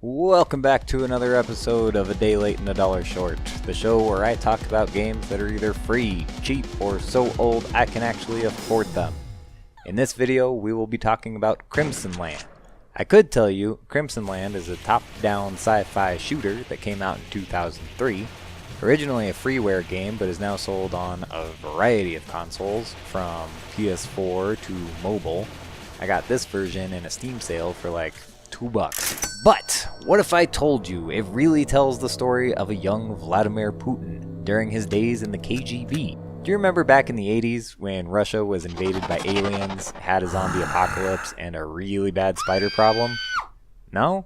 Welcome back to another episode of A Day Late and a Dollar Short, the show where I talk about games that are either free, cheap, or so old I can actually afford them. In this video, we will be talking about Crimson Land. I could tell you, Crimson Land is a top-down sci-fi shooter that came out in 2003, originally a freeware game but is now sold on a variety of consoles, from PS4 to mobile. I got this version in a Steam sale for like $2. But what if I told you it really tells the story of a young Vladimir Putin during his days in the KGB? Do you remember back in the 80s when Russia was invaded by aliens, had a zombie apocalypse, and a really bad spider problem? No?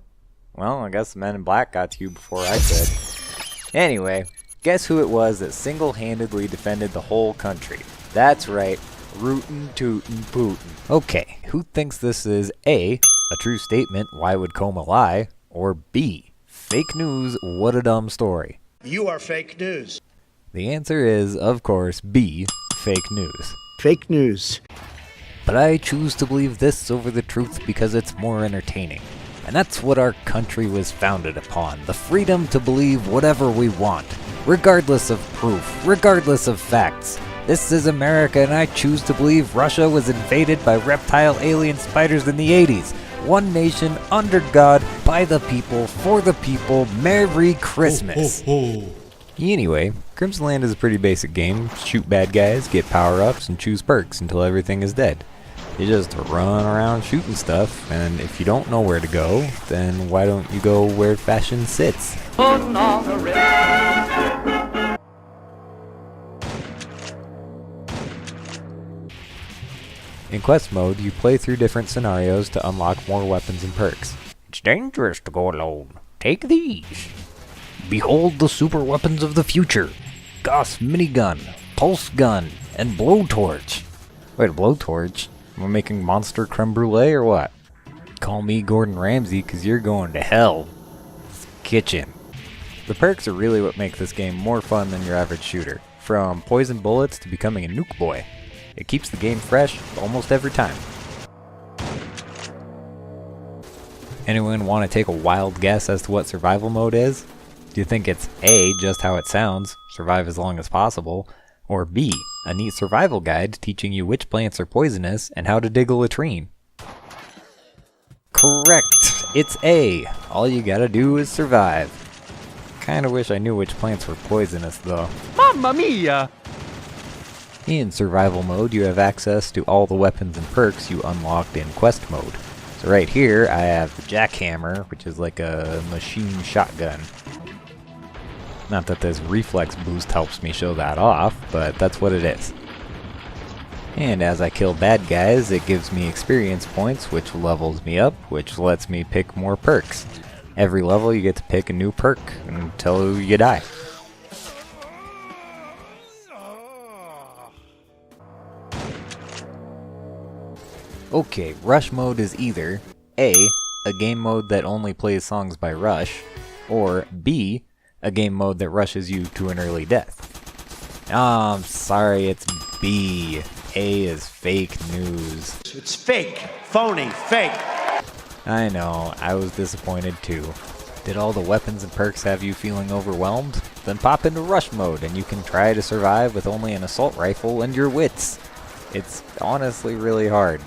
Well, I guess the Men in Black got to you before I could. Anyway, guess who it was that single-handedly defended the whole country? That's right, Rootin' Tootin' Putin. Okay, who thinks this is A, a true statement, why would Coma lie? Or B, fake news, what a dumb story? You are fake news. The answer is, of course, B, fake news. Fake news. But I choose to believe this over the truth because it's more entertaining. And that's what our country was founded upon, the freedom to believe whatever we want, regardless of proof, regardless of facts. This is America, and I choose to believe Russia was invaded by reptile alien spiders in the 80s. One nation, under God, by the people, for the people. Merry Christmas. Anyway, Crimson Land is a pretty basic game. Shoot bad guys, get power-ups, and choose perks until everything is dead. You just run around shooting stuff, and if you don't know where to go, then why don't you go where fashion sits? In quest mode, you play through different scenarios to unlock more weapons and perks. It's dangerous to go alone. Take these. Behold the super weapons of the future. Gauss minigun, pulse gun, and blowtorch. Wait, a blowtorch? Am I making monster creme brulee or what? Call me Gordon Ramsay cause you're going to hell. Kitchen. The perks are really what make this game more fun than your average shooter. From poison bullets to becoming a nuke boy. It keeps the game fresh almost every time. Anyone want to take a wild guess as to what survival mode is? Do you think it's A, just how it sounds, survive as long as possible, or B, a neat survival guide teaching you which plants are poisonous and how to dig a latrine? Correct! It's A. All you gotta do is survive. Kinda wish I knew which plants were poisonous though. Mamma mia! In survival mode, you have access to all the weapons and perks you unlocked in quest mode. So right here, I have the jackhammer, which is like a machine shotgun. Not that this reflex boost helps me show that off, but that's what it is. And as I kill bad guys, it gives me experience points, which levels me up, which lets me pick more perks. Every level you get to pick a new perk until you die. Okay, Rush mode is either A, a game mode that only plays songs by Rush, or B, a game mode that rushes you to an early death. I'm sorry, it's B. A is fake news. It's fake. Phony. Fake. I know, I was disappointed too. Did all the weapons and perks have you feeling overwhelmed? Then pop into Rush mode and you can try to survive with only an assault rifle and your wits. It's honestly really hard.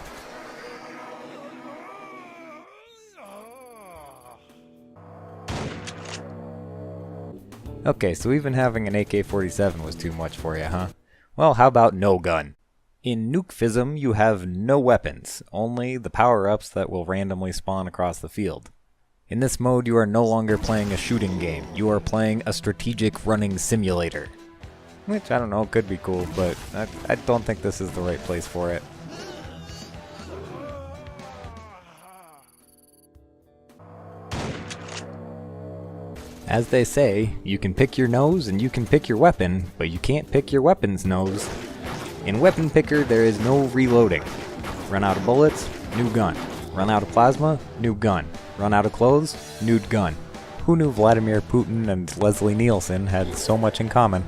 Okay, so even having an AK-47 was too much for you, huh? Well, how about no gun? In Nukefism, you have no weapons, only the power-ups that will randomly spawn across the field. In this mode, you are no longer playing a shooting game, you are playing a strategic running simulator. Which, I don't know, could be cool, but I don't think this is the right place for it. As they say, you can pick your nose and you can pick your weapon, but you can't pick your weapon's nose. In Weapon Picker, there is no reloading. Run out of bullets, new gun. Run out of plasma, new gun. Run out of clothes, new gun. Who knew Vladimir Putin and Leslie Nielsen had so much in common?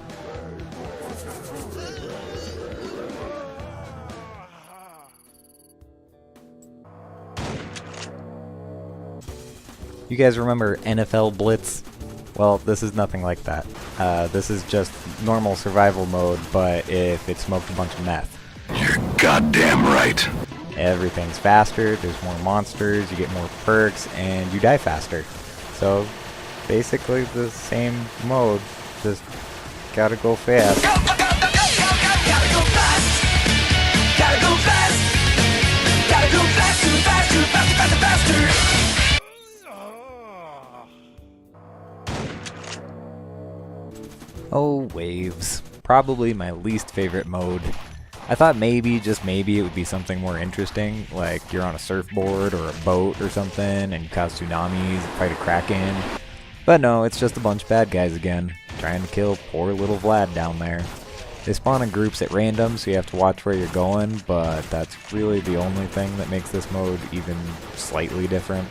You guys remember NFL Blitz? Well, this is nothing like that. This is just normal survival mode, but if it smoked a bunch of meth. You're goddamn right. Everything's faster, there's more monsters, you get more perks, and you die faster. So, basically the same mode, just gotta go fast. Gotta go fast. Gotta go fast. Gotta go faster, faster, faster, faster, faster. Oh, waves. Probably my least favorite mode. I thought maybe, just maybe, it would be something more interesting, like you're on a surfboard or a boat or something, and you cause tsunamis, fight a kraken. But no, it's just a bunch of bad guys again, trying to kill poor little Vlad down there. They spawn in groups at random, so you have to watch where you're going, but that's really the only thing that makes this mode even slightly different.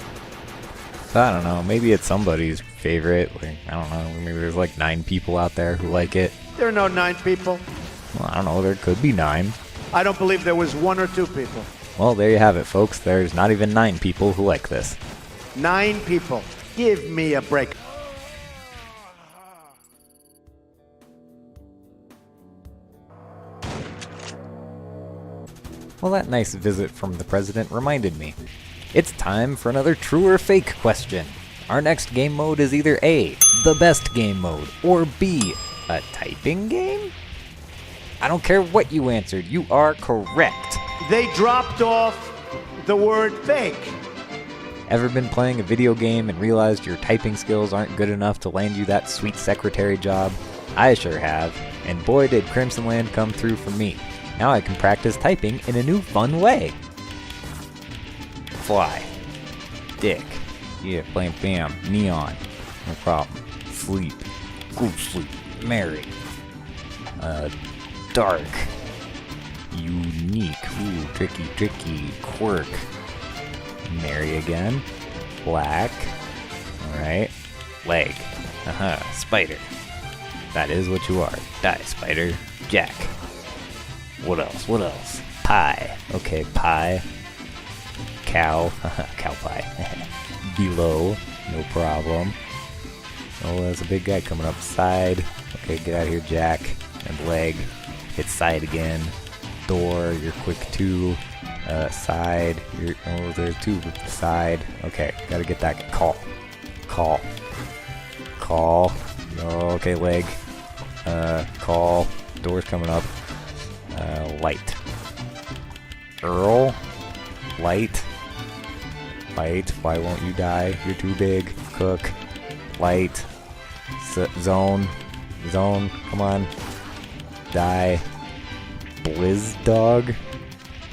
So I don't know, maybe it's somebody's favorite, like, I don't know, maybe there's like 9 people out there who like it. There are no 9 people. Well, I don't know, there could be 9. I don't believe there was 1 or 2 people. Well, there you have it, folks. There's not even 9 people who like this. 9 people. Give me a break. Well, that nice visit from the president reminded me. It's time for another true or fake question. Our next game mode is either A, the best game mode, or B, a typing game? I don't care what you answered, you are correct. They dropped off the word fake. Ever been playing a video game and realized your typing skills aren't good enough to land you that sweet secretary job? I sure have, and boy did Crimson Land come through for me. Now I can practice typing in a new fun way. Fly. Dick. Yeah, blam bam. Neon. No problem. Sleep. Go sleep. Marry. Dark. Unique. Ooh, tricky, tricky. Quirk. Marry again. Black. Alright. Leg. Spider. That is what you are. Die, spider. Jack. What else? What else? Pie. Okay, pie. Cow. Cow pie. Below. No problem. Oh, there's a big guy coming up. Side. Okay, get out of here, Jack. And leg. Hit side again. Door. You're quick too. Side. Oh, there's 2 with the side. Okay, gotta get that. Call. Call. Call. Okay, leg. Call. Door's coming up. Light. Earl. Light. Light. Why won't you die? You're too big. Cook. Light. Zone. Zone. Come on. Die. Blizz dog.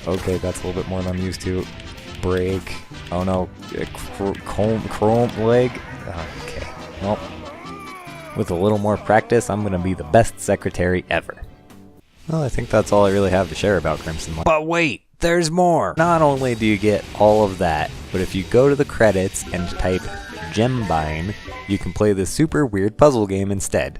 Okay, that's a little bit more than I'm used to. Break. Oh no. Chrome leg. Okay. Well, with a little more practice, I'm gonna be the best secretary ever. Well, I think that's all I really have to share about Crimson Land. But wait, there's more! Not only do you get all of that, but if you go to the credits and type Gembine, you can play this super weird puzzle game instead.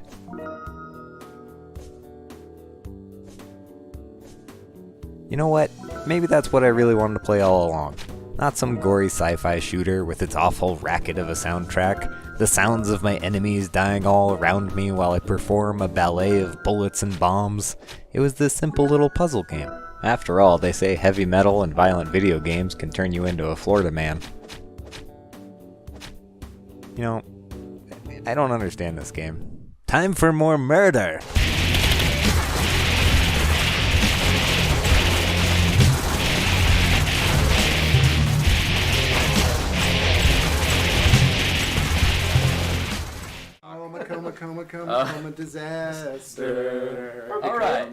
You know what? Maybe that's what I really wanted to play all along. Not some gory sci-fi shooter with its awful racket of a soundtrack, the sounds of my enemies dying all around me while I perform a ballet of bullets and bombs. It was this simple little puzzle game. After all, they say heavy metal and violent video games can turn you into a Florida man. You know, I don't understand this game. Time for more murder! Coma, disaster. All right.